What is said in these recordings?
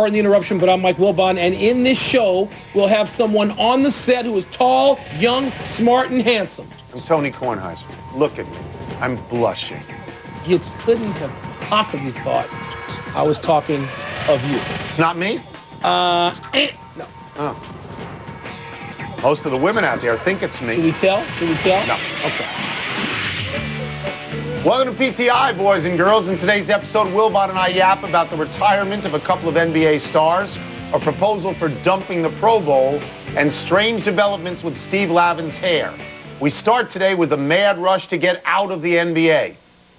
Pardon the interruption, but I'm Mike Wilbon, and in this show, we'll have someone on the set who is tall, young, smart, and handsome. I'm Tony Kornheiser. Look at me. I'm blushing. You couldn't have possibly thought I was talking of you. It's not me? No. Oh. Most of the women out there think it's me. Should we tell? Should we tell? No. Okay. Welcome to PTI, boys and girls. In today's episode, Wilbon and I yap about the retirement of a couple of NBA stars, a proposal for dumping the Pro Bowl, and strange developments with Steve Lavin's hair. We start today with the mad rush to get out of the NBA.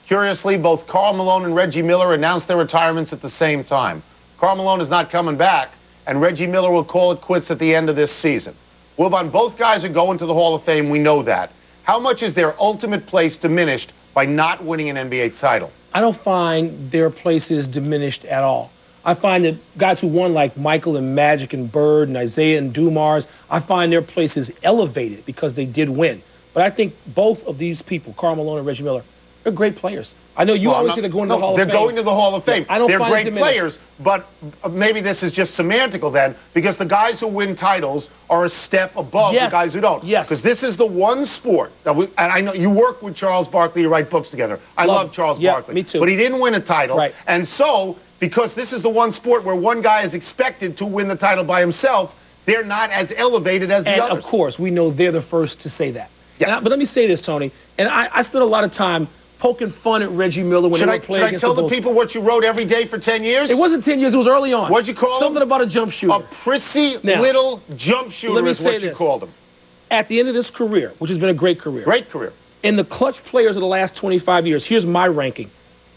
Curiously, both Karl Malone and Reggie Miller announced their retirements at the same time. Karl Malone is not coming back, and Reggie Miller will call it quits at the end of this season. Wilbon, both guys are going to the Hall of Fame. We know that. How much is their ultimate place diminished by not winning an NBA title? I don't find their places diminished at all. I find that guys who won like Michael and Magic and Bird and Isaiah and Dumars, I find their places elevated because they did win. But I think both of these people, Karl Malone and Reggie Miller, they're great players. I know you always say they're going to the Hall of Fame. They're going to the Hall of Fame. I don't they're find great players, but maybe this is just semantical then, because the guys who win titles are a step above the guys who don't. Yes. Because this is the one sport that and I know you work with Charles Barkley, you write books together. I love Charles Barkley. Me too. But he didn't win a title. Right. And so, because this is the one sport where one guy is expected to win the title by himself, they're not as elevated as the others. And of course, we know they're the first to say that. Yeah. But let me say this, Tony, and I spent a lot of time poking fun at Reggie Miller when they were playing against the Bulls. Should I tell the people what you wrote every day for 10 years? It wasn't 10 years, it was early on. What'd you call him? Something about a jump shooter. A prissy little jump shooter is what you called him. At the end of this career, which has been a great career. Great career. In the clutch players of the last 25 years, here's my ranking.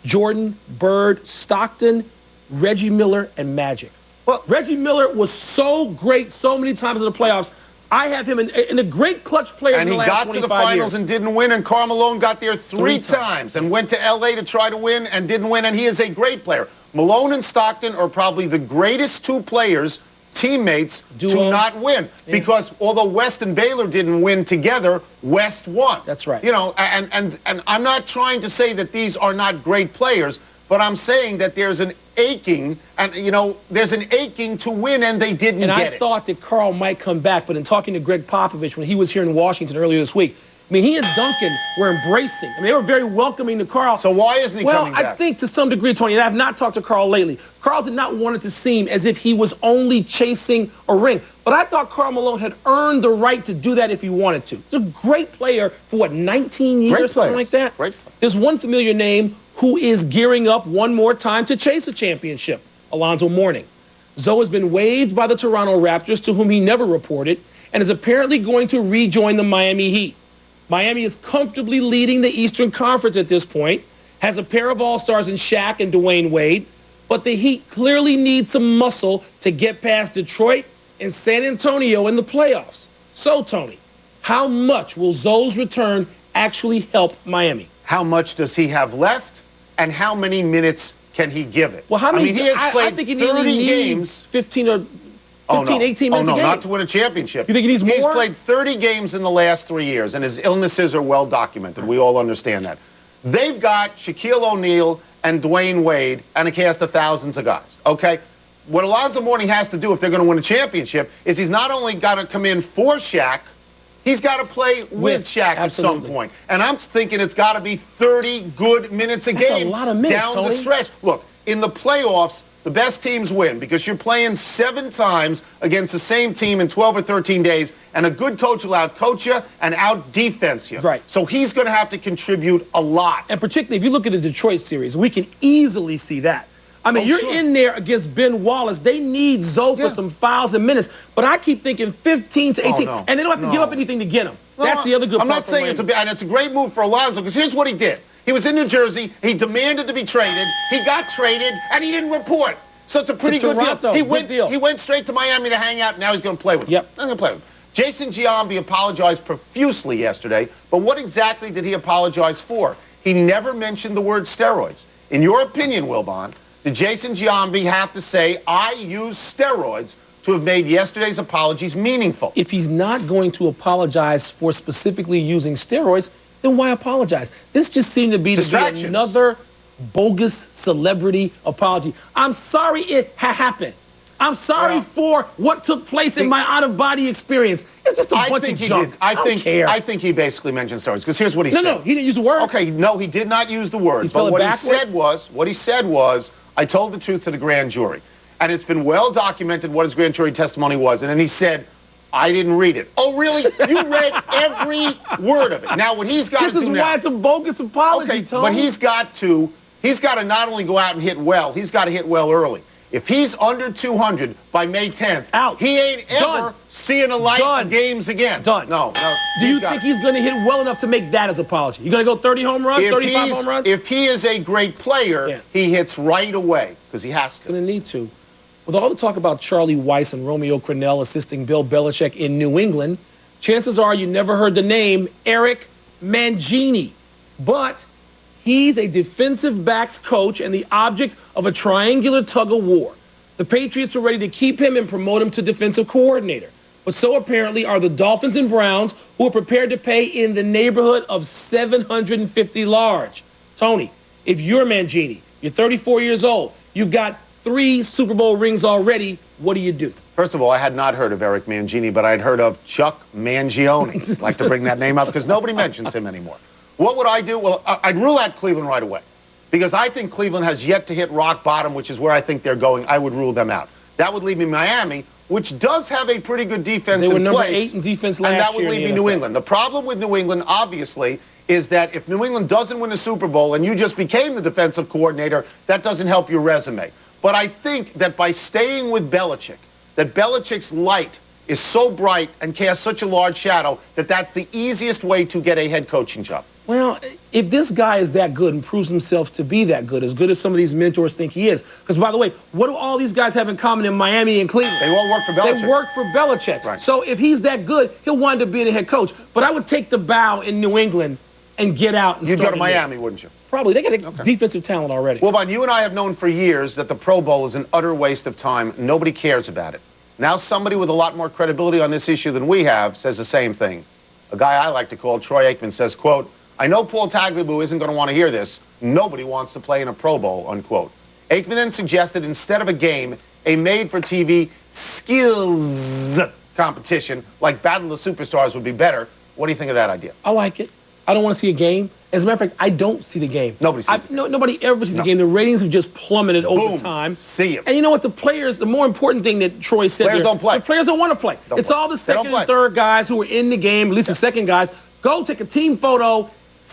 Jordan, Bird, Stockton, Reggie Miller, and Magic. Well, Reggie Miller was so great so many times in the playoffs. I have him in a great clutch player in the last 25 years. And he got to the finals and didn't win, and Karl Malone got there three times and went to L.A. to try to win and didn't win, and he is a great player. Malone and Stockton are probably the greatest two players, teammates, to not win. Yeah. Because although West and Baylor didn't win together, West won. That's right. You know, and I'm not trying to say that these are not great players, but I'm saying that there's an aching, and there's an aching to win, and they didn't get it. And I thought that Karl might come back, but in talking to Greg Popovich when he was here in Washington earlier this week, I mean, he and Duncan were embracing. I mean, they were very welcoming to Karl. So why isn't he coming back? Well, I think to some degree, Tony, and I have not talked to Karl lately, Karl did not want it to seem as if he was only chasing a ring. But I thought Karl Malone had earned the right to do that if he wanted to. He's a great player for, 19 years, something like that? Great. There's one familiar name who is gearing up one more time to chase a championship, Alonzo Mourning. Zoe has been waived by the Toronto Raptors, to whom he never reported, and is apparently going to rejoin the Miami Heat. Miami is comfortably leading the Eastern Conference at this point, has a pair of all-stars in Shaq and Dwayne Wade, but the Heat clearly need some muscle to get past Detroit and San Antonio in the playoffs. So, Tony, how much will Zoe's return actually help Miami? How much does he have left? And how many minutes can he give it? Well, how many? I mean, he has played I think he 30 games. 15 or 18 minutes a game. Not to win a championship. You think he needs more? He's played 30 games in the last 3 years, and his illnesses are well documented. We all understand that. They've got Shaquille O'Neal and Dwayne Wade and a cast of thousands of guys, okay? What Alonzo Mourning has to do if they're going to win a championship is he's not only got to come in for Shaq, he's got to play with Shaq at some point. And I'm thinking it's got to be 30 good minutes a game. That's a lot of minutes, down the stretch. Look, in the playoffs, the best teams win because you're playing 7 times against the same team in 12 or 13 days, and a good coach will out-coach you and out-defense you. Right. So he's going to have to contribute a lot. And particularly if you look at the Detroit series, we can easily see that. I mean, you're in there against Ben Wallace. They need Zoe for some fouls and minutes. But I keep thinking 15 to 18. And they don't have to give up anything to get him. That's the other good part. I'm not saying it's a great move for Alonzo, because here's what he did. He was in New Jersey. He demanded to be traded. He got traded, and he didn't report. So it's a pretty good deal. He went straight to Miami to hang out, and now he's going to play with him. Yep. I'm going to play with him. Jason Giambi apologized profusely yesterday, but what exactly did he apologize for? He never mentioned the word steroids. In your opinion, Wilbon, did Jason Giambi have to say, I used steroids to have made yesterday's apologies meaningful? If he's not going to apologize for specifically using steroids, then why apologize? This just seemed to be another bogus celebrity apology. I'm sorry it happened. I'm sorry for what took place in my out-of-body experience. It's just a bunch of junk. I think he basically mentioned steroids, because here's what he said. No, he didn't use the word. Okay, no, he did not use the word. But what he said was, I told the truth to the grand jury. And it's been well documented what his grand jury testimony was. And then he said, I didn't read it. Oh, really? You read every word of it. Now, what he's got to do now... This is why it's a bogus apology, Tony. But he's got to not only go out and hit well, he's got to hit well early. If he's under 200 by May 10th, he ain't ever seeing a light of games again. No. Do you think he's going to hit well enough to make that as apology? You going to go 30 home runs, 35 home runs? If he is a great player, he hits right away, because he has to. Going to need to. With all the talk about Charlie Weiss and Romeo Crennel assisting Bill Belichick in New England, chances are you never heard the name Eric Mangini. But he's a defensive backs coach and the object of a triangular tug-of-war. The Patriots are ready to keep him and promote him to defensive coordinator. But so apparently are the Dolphins and Browns, who are prepared to pay in the neighborhood of $750 large. Tony, if you're Mangini, you're 34 years old, you've got 3 Super Bowl rings already, what do you do? First of all, I had not heard of Eric Mangini, but I'd heard of Chuck Mangione. I'd like to bring that name up because nobody mentions him anymore. What would I do? Well, I'd rule out Cleveland right away, because I think Cleveland has yet to hit rock bottom, which is where I think they're going. I would rule them out. That would leave me Miami, which does have a pretty good defense in place. They were number 8 in defense last year. And that would leave me New England. The problem with New England, obviously, is that if New England doesn't win the Super Bowl and you just became the defensive coordinator, that doesn't help your resume. But I think that by staying with Belichick, that Belichick's light is so bright and casts such a large shadow that that's the easiest way to get a head coaching job. Well, if this guy is that good and proves himself to be that good as some of these mentors think he is, because, by the way, what do all these guys have in common in Miami and Cleveland? They all work for Belichick. They work for Belichick. Right. So if he's that good, he'll wind up being a head coach. But I would take the bow in New England and get out and You'd go to Miami, wouldn't you? Probably. They got defensive talent already. Well, Bob, you and I have known for years that the Pro Bowl is an utter waste of time. Nobody cares about it. Now somebody with a lot more credibility on this issue than we have says the same thing. A guy I like to call, Troy Aikman, says, quote, I know Paul Tagliabue isn't going to want to hear this. Nobody wants to play in a Pro Bowl, unquote. Aikman then suggested instead of a game, a made-for-TV skills competition like Battle of the Superstars would be better. What do you think of that idea? I like it. I don't want to see a game. As a matter of fact, I don't see the game. Nobody sees it. Nobody ever sees the game. The ratings have just plummeted over time. See it. And you know what? The more important thing that Troy said players don't play. The players don't want to play. It's all the second and third guys who are in the game, at least the second guys. Go take a team photo,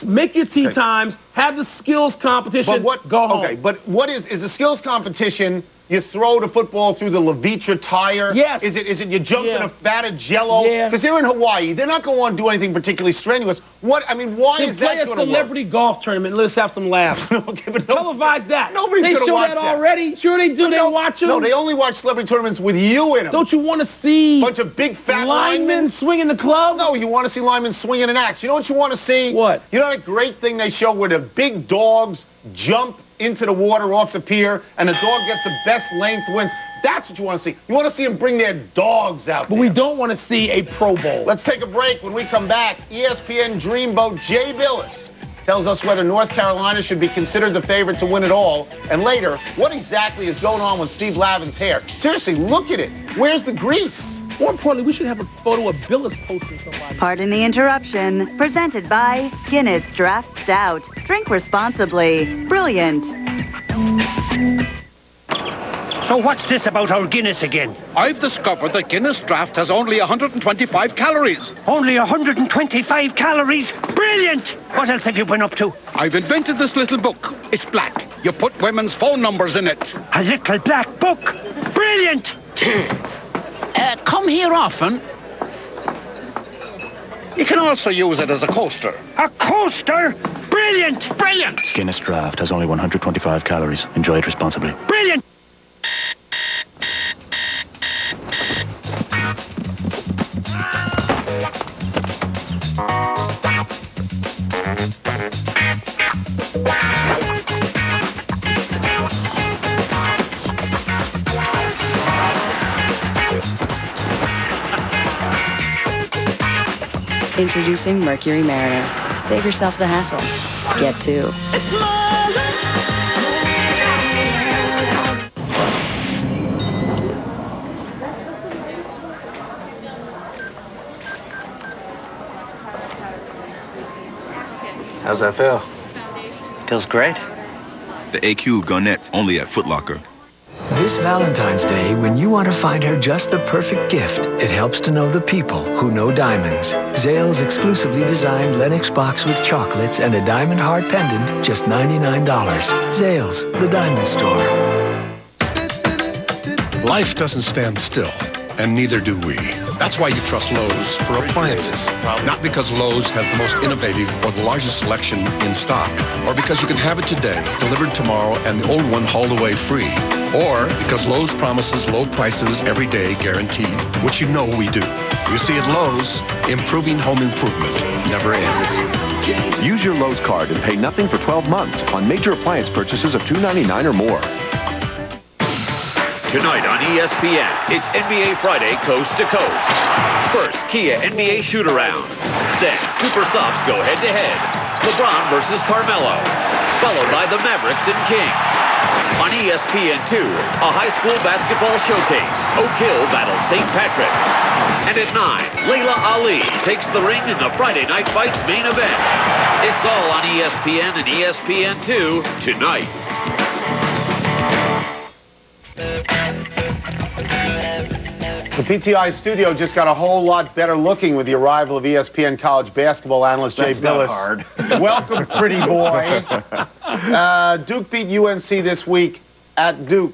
make your tee times, have the skills competition, go home. Okay, but what is the skills competition? You throw the football through the Levitra tire? Yes. Is it you jump in a vat of Jell-O? Yeah. Because they're in Hawaii. They're not going to want to do anything particularly strenuous. Why is that going to work? Play a celebrity golf tournament and let's have some laughs. Okay, but televise that. Nobody's going to watch that. They show that already? Sure they do. They watch them. No, they only watch celebrity tournaments with you in them. Don't you want to see bunch of big fat linemen swinging the club? No, you want to see linemen swinging an axe. You know what you want to see? What? You know that great thing they show where the big dogs jump into the water off the pier and the dog gets the best length wins? That's what you want to see. You want to see them bring their dogs out there. But we don't want to see a Pro Bowl. Let's take a break. When we come back, ESPN Dreamboat Jay Billis tells us whether North Carolina should be considered the favorite to win it all. And later, what exactly is going on with Steve Lavin's hair? Seriously, look at it. Where's the grease? More importantly, we should have a photo of Billis posting somebody. Pardon the interruption. Presented by Guinness Draft Stout. Drink responsibly. Brilliant. So what's this about our Guinness again? I've discovered that Guinness Draft has only 125 calories. Only 125 calories? Brilliant! What else have you been up to? I've invented this little book. It's black. You put women's phone numbers in it. A little black book? Brilliant! Come here often. You can also use it as a coaster. A coaster? Brilliant! Brilliant! Guinness Draft has only 125 calories. Enjoy it responsibly. Brilliant! Introducing Mercury Mariner. Save yourself the hassle. Get two. How's that feel? Feels great. The A-Cube Garnett, only at Foot Locker. This Valentine's Day, when you want to find her just the perfect gift, it helps to know the people who know diamonds. Zales exclusively designed Lennox box with chocolates and a diamond heart pendant, just $99. Zales, the diamond store. Life doesn't stand still, and neither do we. That's why you trust Lowe's for appliances. Not because Lowe's has the most innovative or the largest selection in stock, or because you can have it today, delivered tomorrow, and the old one hauled away free, or because Lowe's promises low prices every day guaranteed, which you know we do. You see, at Lowe's, improving home improvement never ends. Use your Lowe's card and pay nothing for 12 months on major appliance purchases of $299 or more. Tonight on ESPN, it's NBA Friday Coast to Coast. First, Kia NBA Shoot-Around. Then, Super Softs go head-to-head. LeBron versus Carmelo. Followed by the Mavericks and Kings. On ESPN2, a high school basketball showcase. Oak Hill battles St. Patrick's. And at 9, Layla Ali takes the ring in the Friday Night Fights main event. It's all on ESPN and ESPN2 tonight. The PTI studio just got a whole lot better looking with the arrival of ESPN college basketball analyst Jay Billis. Hard. Welcome, pretty boy. Duke beat UNC this week at Duke.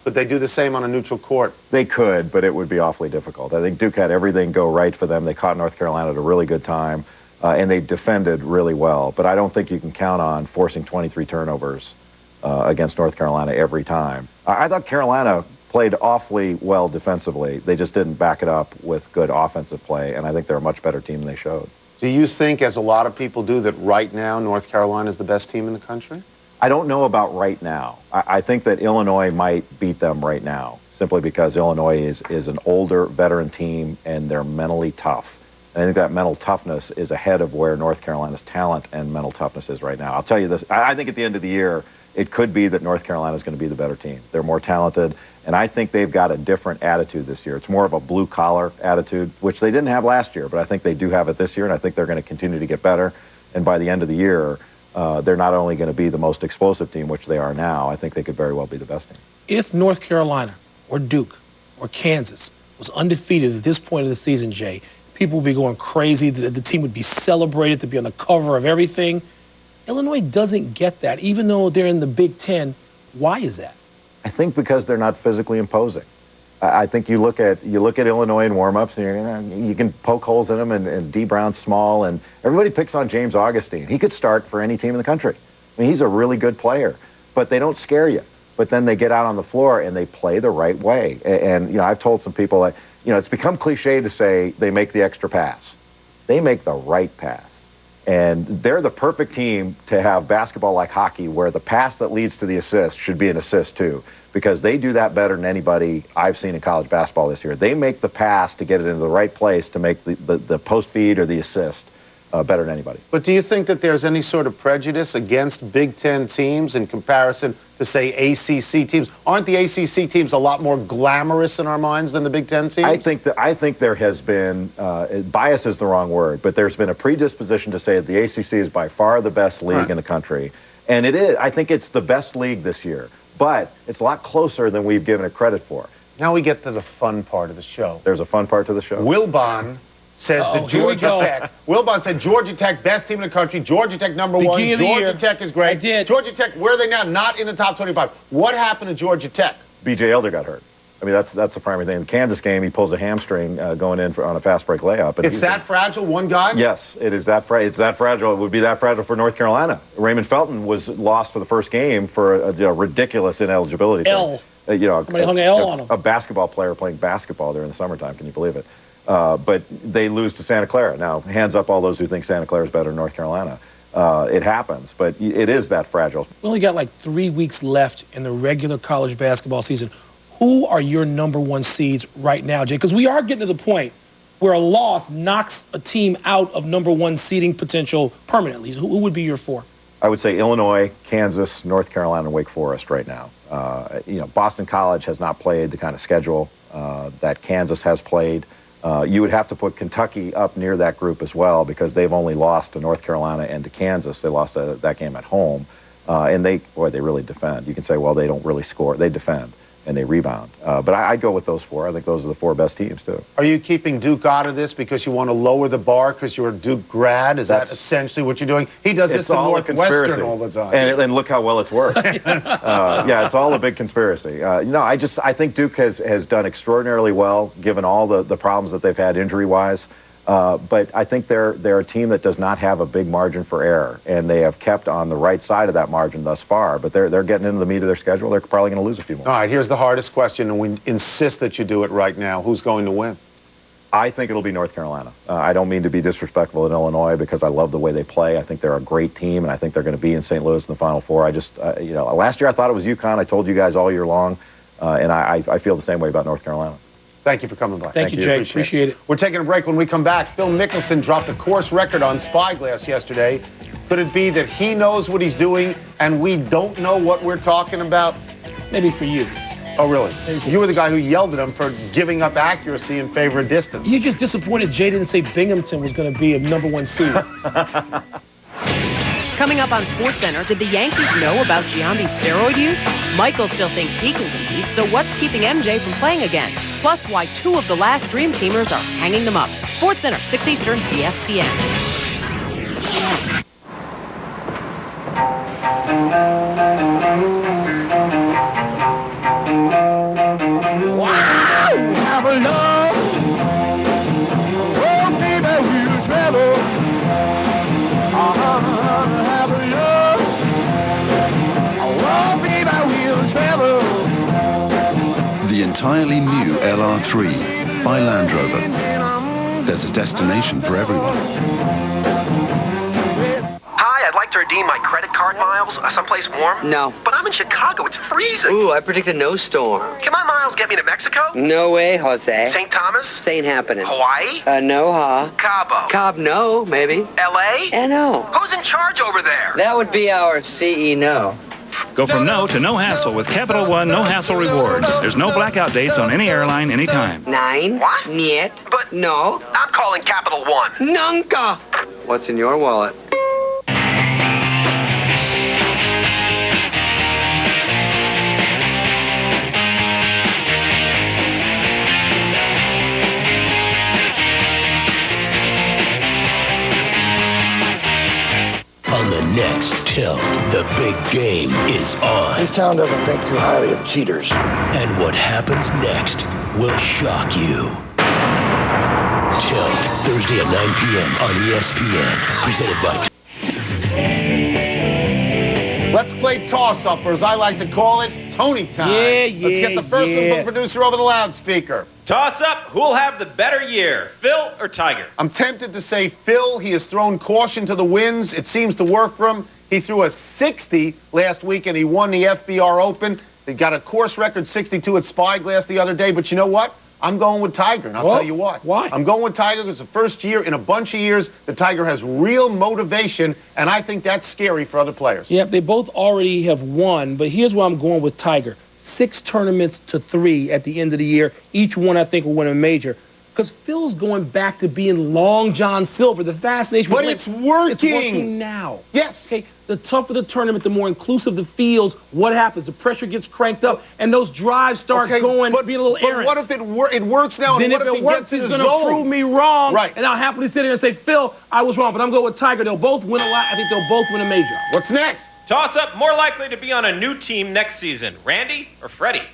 Could they do the same on a neutral court? They could, but it would be awfully difficult. I think Duke had everything go right for them. They caught North Carolina at a really good time, and they defended really well. But I don't think you can count on forcing 23 turnovers against North Carolina every time. I thought Carolina played awfully well defensively. They just didn't back it up with good offensive play, and I think they're a much better team than they showed. Do you think, as a lot of people do, that right now North Carolina is the best team in the country? I don't know about right now. I think that Illinois might beat them right now, simply because Illinois is an older veteran team, and they're mentally tough. And I think that mental toughness is ahead of where North Carolina's talent and mental toughness is right now. I'll tell you this, I think at the end of the year, it could be that North Carolina is going to be the better team. They're more talented, and I think they've got a different attitude this year. It's more of a blue-collar attitude, which they didn't have last year, but I think they do have it this year, and I think they're going to continue to get better. And by the end of the year, they're not only going to be the most explosive team, which they are now, I think they could very well be the best team. If North Carolina or Duke or Kansas was undefeated at this point of the season, Jay, people would be going crazy. The team would be celebrated to be on the cover of everything. Illinois doesn't get that, even though they're in the Big Ten. Why is that? I think because they're not physically imposing. I think you look at Illinois in warm-ups, and you can poke holes in them, and D. Brown's small, and everybody picks on James Augustine. He could start for any team in the country. I mean, he's a really good player, but they don't scare you. But then they get out on the floor and they play the right way. And I've told some people that, it's become cliche to say they make the extra pass. They make the right pass. And they're the perfect team to have basketball like hockey, where the pass that leads to the assist should be an assist too, because they do that better than anybody I've seen in college basketball this year. They make the pass to get it into the right place to make the post feed or the assist better than anybody. But do you think that there's any sort of prejudice against Big Ten teams in comparison to, say, ACC teams? Aren't the ACC teams a lot more glamorous in our minds than the Big Ten teams? I think there has been, bias is the wrong word, but there's been a predisposition to say that the ACC is by far the best league in the country. And it is. I think it's the best league this year. But it's a lot closer than we've given it credit for. Now we get to the fun part of the show. There's a fun part to the show. Wilbon says that Georgia Tech. Wilbon said Georgia Tech, best team in the country. Georgia Tech, number one. Georgia Tech is great. I did. Georgia Tech, where are they now? Not in the top 25. What happened to Georgia Tech? B.J. Elder got hurt. I mean, that's the primary thing. In the Kansas game, he pulls a hamstring going in on a fast break layup. And it's that fragile, one guy? Yes, it is that fragile. It's that fragile. It would be that fragile for North Carolina. Raymond Felton was lost for the first game for a ridiculous ineligibility. Somebody hung an L on him. A basketball player playing basketball during the summertime. Can you believe it? But they lose to Santa Clara. Now, hands up all those who think Santa Clara is better than North Carolina. It happens, but it is that fragile. We only got like 3 weeks left in the regular college basketball season. Who are your number one seeds right now, Jay? Because we are getting to the point where a loss knocks a team out of number one seeding potential permanently. Who would be your four? I would say Illinois, Kansas, North Carolina, and Wake Forest right now. Boston College has not played the kind of schedule that Kansas has played. You would have to put Kentucky up near that group as well because they've only lost to North Carolina and to Kansas. They lost that game at home. And they really defend. You can say, well, they don't really score. They defend and they rebound. But I'd go with those four. I think those are the four best teams, too. Are you keeping Duke out of this because you want to lower the bar because you're a Duke grad? Is that essentially what you're doing? He does this in Northwestern all the time. And look how well it's worked. Yeah, it's all a big conspiracy. I think Duke has done extraordinarily well given all the problems that they've had injury-wise. But I think they're a team that does not have a big margin for error, and they have kept on the right side of that margin thus far. But they're getting into the meat of their schedule. They're probably going to lose a few more. All right, here's the hardest question, and we insist that you do it right now. Who's going to win? I think it'll be North Carolina. I don't mean to be disrespectful in Illinois because I love the way they play. I think they're a great team, and I think they're going to be in St. Louis in the Final Four. Last year I thought it was UConn. I told you guys all year long, and I feel the same way about North Carolina. Thank you for coming by. Thank you, Jay. Appreciate it. We're taking a break. When we come back, Phil Mickelson dropped a course record on Spyglass yesterday. Could it be that he knows what he's doing and we don't know what we're talking about? Maybe for you. Oh, really? You were the guy who yelled at him for giving up accuracy in favor of distance. You're just disappointed Jay didn't say Binghamton was going to be a #1 seed. Coming up on SportsCenter, did the Yankees know about Giambi's steroid use? Michael still thinks he can compete, so what's keeping MJ from playing again? Plus, why 2 of the last Dream Teamers are hanging them up. SportsCenter, 6 Eastern, ESPN. Wow! Have a love. Oh, baby, we'll travel. Have a love. Oh, baby, we'll travel. The entirely new LR3 by Land Rover. There's a destination for everyone. Hi, I'd like to redeem my credit card miles someplace warm. No. But I'm in Chicago. It's freezing. Ooh, I predicted no storm. Can my miles get me to Mexico? No way, Jose. St. Thomas? Ain't happening. Hawaii? No, huh? Cabo? Cobb, no, maybe. L.A.? No. Who's in charge over there? That would be our CEO. Go from no to no hassle with Capital One No Hassle Rewards. There's no blackout dates on any airline anytime. 9. What? Niet. But no. I'm calling Capital One. Nunca. What's in your wallet? On the next Tilt, the big game is on. This town doesn't think too highly of cheaters. And what happens next will shock you. Tilt, Thursday at 9 p.m. on ESPN. Presented by... Let's play toss-up, or as I like to call it, Tony time. Let's get the first one from the producer over the loudspeaker. Toss up, who'll have the better year, Phil or Tiger? I'm tempted to say Phil. He has thrown caution to the winds. It seems to work for him. He threw a 60 last week, and he won the FBR Open. He got a course record 62 at Spyglass the other day. But you know what? I'm going with Tiger, and I'll tell you what. Why? I'm going with Tiger because the first year in a bunch of years, the Tiger has real motivation, and I think that's scary for other players. Yeah, they both already have won, but here's where I'm going with Tiger. 6 tournaments to 3 at the end of the year. Each one, I think, will win a major. Because Phil's going back to being Long John Silver. The fascination. But it's working. It's working now. Yes. Okay. The tougher the tournament, the more inclusive the fields. What happens? The pressure gets cranked up, and those drives start going, being a little errant. But what if it works now? Then and if what it he works, gets in he's the going to zone? prove me wrong. Right. And I'll happily sit here and say, Phil, I was wrong. But I'm going with Tiger. They'll both win a lot. I think they'll both win a major. What's next? Toss up, more likely to be on a new team next season, Randy or Freddie?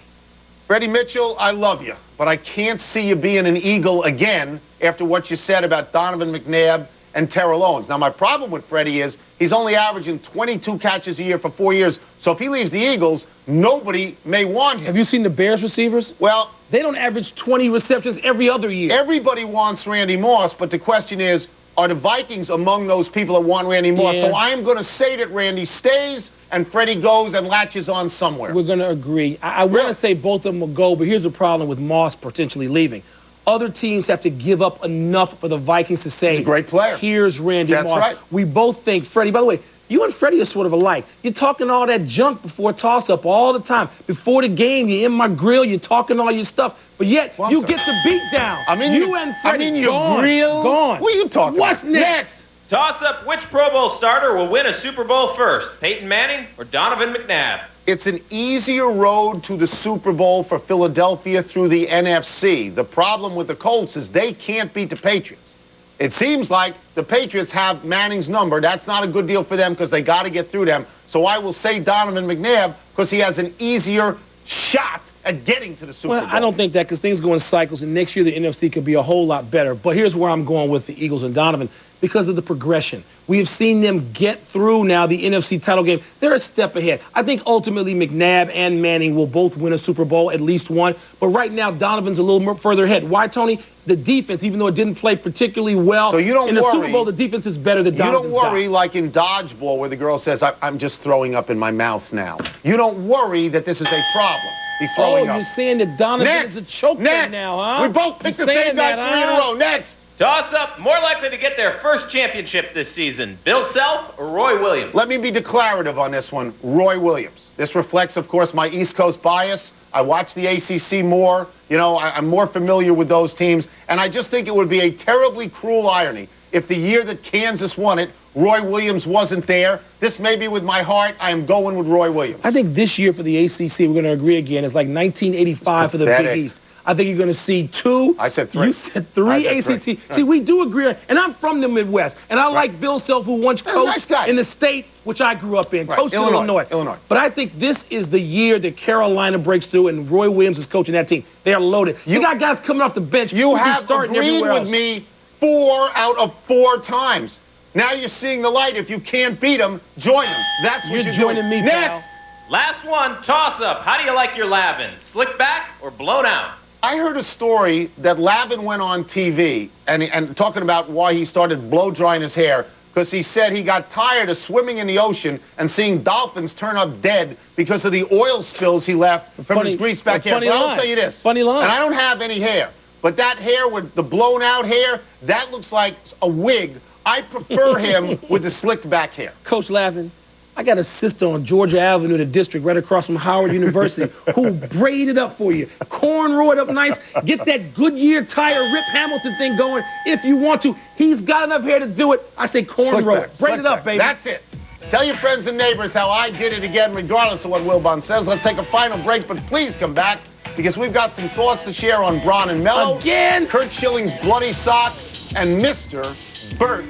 Freddie Mitchell, I love you, but I can't see you being an Eagle again after what you said about Donovan McNabb and Terrell Owens. Now, my problem with Freddie is he's only averaging 22 catches a year for 4 years. So if he leaves the Eagles, nobody may want him. Have you seen the Bears receivers? Well, they don't average 20 receptions every other year. Everybody wants Randy Moss, but the question is, are the Vikings among those people that want Randy Moss? Yeah. So I am going to say that Randy stays and Freddie goes and latches on somewhere. We're going to agree. I want to say both of them will go, but here's the problem with Moss potentially leaving. Other teams have to give up enough for the Vikings to say, he's a great player. Here's Randy Moss. That's right. We both think Freddie, by the way, you and Freddie are sort of alike. You're talking all that junk before toss-up all the time. Before the game, you're in my grill, you're talking all your stuff. But yet, you get the beat down. You and Freddie gone. Gone. What are you talking What's about? next? Toss up which Pro Bowl starter will win a Super Bowl first, Peyton Manning or Donovan McNabb? It's an easier road to the Super Bowl for Philadelphia through the NFC. The problem with the Colts is they can't beat the Patriots. It seems like the Patriots have Manning's number. That's not a good deal for them because they got to get through them. So I will say Donovan McNabb because he has an easier shot at getting to the Super Bowl. I don't think that because things go in cycles, and next year the NFC could be a whole lot better. But here's where I'm going with the Eagles and Donovan. Because of the progression. We have seen them get through now the NFC title game. They're a step ahead. I think ultimately McNabb and Manning will both win a Super Bowl, at least one. But right now, Donovan's a little more further ahead. Why, Tony? The defense, even though it didn't play particularly well so you don't in the worry. Super Bowl, the defense is better than Donovan's. You don't worry like in dodgeball where the girl says, I'm just throwing up in my mouth now. You don't worry that this is a problem. He's throwing up. You're saying that Donovan is a choke now, huh? We both picked the same guy 3 in a row. Next. Toss up more likely to get their first championship this season, Bill Self or Roy Williams? Let me be declarative on this one, Roy Williams. This reflects, of course, my East Coast bias. I watch the ACC more. You know, I'm more familiar with those teams. And I just think it would be a terribly cruel irony if the year that Kansas won it, Roy Williams wasn't there. This may be with my heart. I am going with Roy Williams. I think this year for the ACC, we're going to agree again, it's like 1985 for the Big East. I think you're going to see 2. I said 3. You said 3 ACC. See, we do agree. And I'm from the Midwest. And I like Bill Self, who once coached in the state, which I grew up in. Coached in Illinois. But I think this is the year that Carolina breaks through and Roy Williams is coaching that team. They are loaded. You got guys coming off the bench. You have agreed with me 4 out of 4 times. Now you're seeing the light. If you can't beat them, join them. That's what you're joining doing. me, Next. pal. Last one, toss up. How do you like your Lavin? Slick back or blown out? I heard a story that Lavin went on TV and talking about why he started blow drying his hair because he said he got tired of swimming in the ocean and seeing dolphins turn up dead because of the oil spills he left from his greased back hair. But I'll tell you this. Funny line. And I don't have any hair, but that hair with the blown out hair, that looks like a wig. I prefer him with the slicked back hair. Coach Lavin, I got a sister on Georgia Avenue, the district, right across from Howard University, who braided up for you. Cornrow it up nice. Get that Goodyear tire Rip Hamilton thing going if you want to. He's got enough hair to do it. I say cornrow it. Braid it up, baby. That's it. Tell your friends and neighbors how I did it again, regardless of what Wilbon says. Let's take a final break, but please come back because we've got some thoughts to share on Braun and Mello. Again? Kurt Schilling's bloody sock and Mr. Burt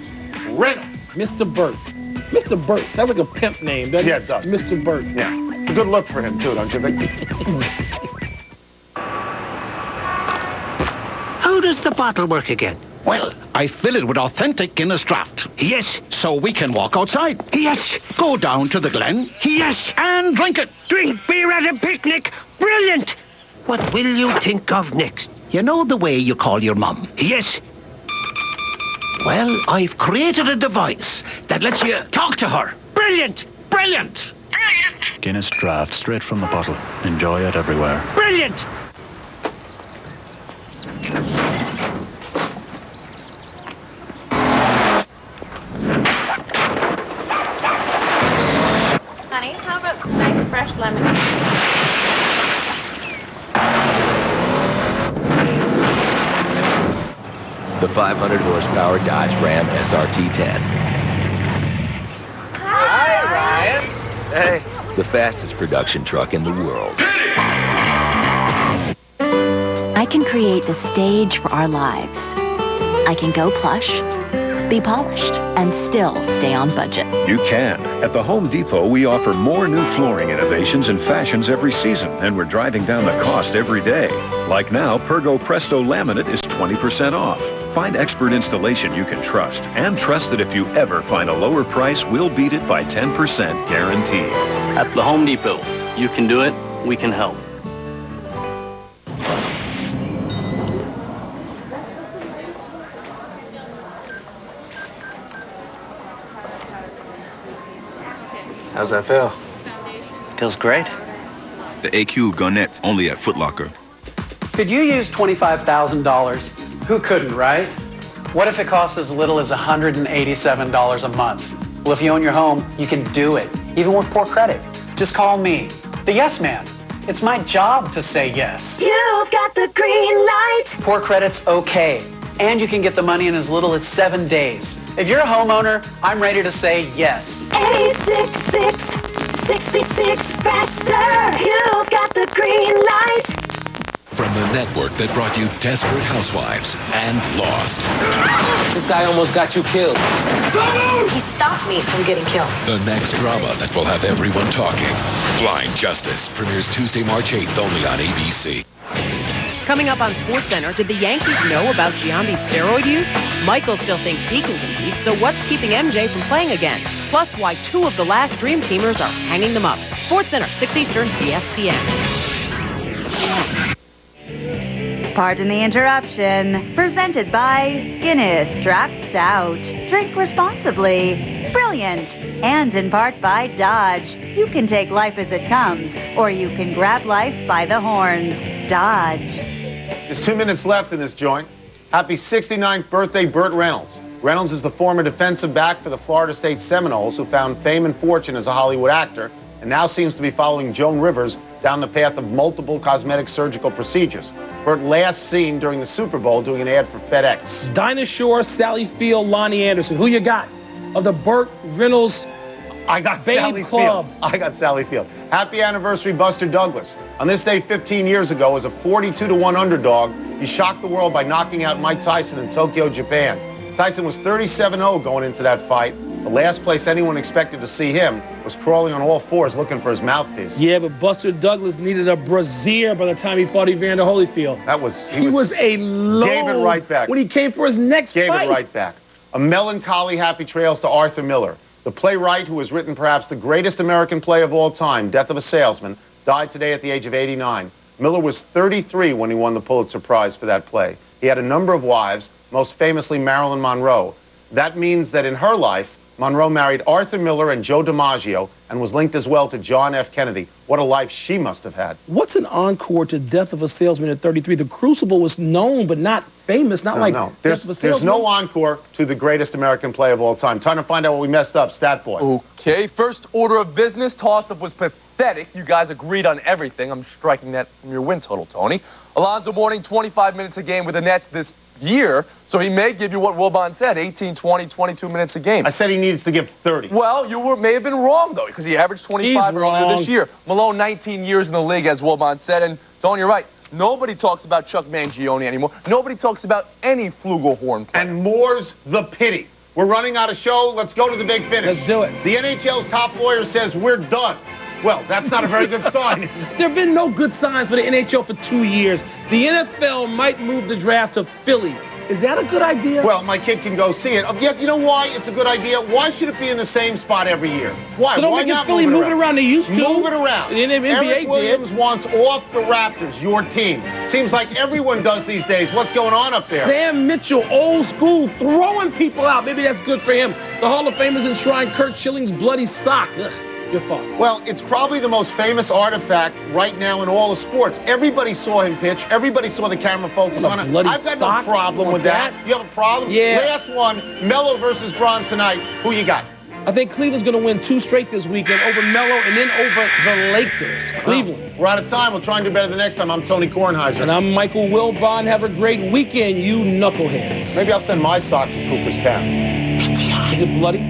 Reynolds. Mr. Burt. Mr. Burt. Sounds like a pimp name, doesn't it? Yeah, it does. Mr. Burt. Yeah. It's a good look for him, too, don't you think? How does the bottle work again? Well, I fill it with authentic Guinness Draught. Yes. So we can walk outside. Yes. Go down to the glen. Yes. And drink it. Drink beer at a picnic. Brilliant. What will you think of next? You know the way you call your mum? Yes. Well, I've created a device that lets you talk to her. Brilliant. Brilliant. Brilliant. Guinness Draft, straight from the bottle. Enjoy it everywhere. Brilliant. Honey, how about some nice fresh lemonade? The 500 horsepower Dodge Ram SRT10. Hi, Ryan. Hey. The fastest production truck in the world. I can create the stage for our lives. I can go plush, be polished, and still stay on budget. You can. At the Home Depot, we offer more new flooring innovations and fashions every season, and we're driving down the cost every day. Like now, Pergo Presto Laminate is 20% off. Find expert installation you can trust, and trust that if you ever find a lower price, we'll beat it by 10% guaranteed. At the Home Depot, you can do it, we can help. How's that feel? Feels great. The AQ Gunette, only at Foot Locker. Could you use $25,000? Who couldn't, right? What if it costs as little as $187 a month? Well, if you own your home, you can do it, even with poor credit. Just call me, the Yes Man. It's my job to say yes. You've got the green light. Poor credit's okay. And you can get the money in as little as 7 days. If you're a homeowner, I'm ready to say yes. 866-66 faster. You've got the green light. From the network that brought you Desperate Housewives and Lost. This guy almost got you killed. He stopped me from getting killed. The next drama that will have everyone talking. Blind Justice premieres Tuesday, March 8th only on ABC. Coming up on SportsCenter, did the Yankees know about Giambi's steroid use? Michael still thinks he can compete, so what's keeping MJ from playing again? Plus, why 2 of the last Dream Teamers are hanging them up. SportsCenter, 6 Eastern, ESPN. Pardon the interruption. Presented by Guinness Draft Stout. Drink responsibly. Brilliant. And in part by Dodge. You can take life as it comes, or you can grab life by the horns. Dodge. There's 2 minutes left in this joint. Happy 69th birthday, Burt Reynolds. Reynolds is the former defensive back for the Florida State Seminoles, who found fame and fortune as a Hollywood actor, and now seems to be following Joan Rivers down the path of multiple cosmetic surgical procedures. Burt last seen during the Super Bowl doing an ad for FedEx. Dinah Shore, Sally Field, Lonnie Anderson. Who you got of the Burt Reynolds I got Babe Sally Club? Field. I got Sally Field. Happy anniversary, Buster Douglas. On this day 15 years ago, as a 42-1 underdog, he shocked the world by knocking out Mike Tyson in Tokyo, Japan. Tyson was 37-0 going into that fight. The last place anyone expected to see him was crawling on all fours looking for his mouthpiece. Yeah, but Buster Douglas needed a brassiere by the time he fought Evander Holyfield. He was a low. Gave it right back. When he came for his next fight. Gave it right back. A melancholy happy trails to Arthur Miller. The playwright who has written perhaps the greatest American play of all time, Death of a Salesman, died today at the age of 89. Miller was 33 when he won the Pulitzer Prize for that play. He had a number of wives, most famously Marilyn Monroe. That means that in her life, Monroe married Arthur Miller and Joe DiMaggio and was linked as well to John F. Kennedy. What a life she must have had. What's an encore to Death of a Salesman at 33? The Crucible was known but not famous, not like Death of a Salesman. There's no encore to the greatest American play of all time. Time to find out what we messed up, Stat Boy. Okay, first order of business, toss-up was pathetic. You guys agreed on everything. I'm striking that from your win total, Tony. Alonzo Mourning, 25 minutes a game with the Nets this year, so he may give you what Wilbon said, 18, 20, 22 minutes a game. I said he needs to give 30. Well, you may have been wrong, though, because he averaged 25 earlier this year. Malone, 19 years in the league, as Wilbon said, and Tony, you're right. Nobody talks about Chuck Mangione anymore. Nobody talks about any flugelhorn player. And more's the pity. We're running out of show. Let's go to the big finish. Let's do it. The NHL's top lawyer says we're done. Well, that's not a very good sign. There have been no good signs for the NHL for 2 years. The NFL might move the draft to Philly. Is that a good idea? Well, my kid can go see it. Yes, you know why it's a good idea? Why should it be in the same spot every year? Why? So don't Why make not Philly move it around? They used to. Move it around. The NBA Eric Williams did. wants off the Raptors, your team. Seems like everyone does these days. What's going on up there? Sam Mitchell, old school, throwing people out. Maybe that's good for him. The Hall of Famers enshrine Kurt Schilling's bloody sock. Ugh. Your thoughts? Well, it's probably the most famous artifact right now in all of sports. Everybody saw him pitch. Everybody saw the camera focus on it. I've got no problem with that. You have a problem? Yeah. Last one, Melo versus Bron tonight. Who you got? I think Cleveland's going to win 2 straight this weekend over Melo and then over the Lakers. Cleveland. We're out of time. We'll try and do better the next time. I'm Tony Kornheiser. And I'm Michael Wilbon. Have a great weekend, you knuckleheads. Maybe I'll send my sock to Cooperstown. Is it bloody?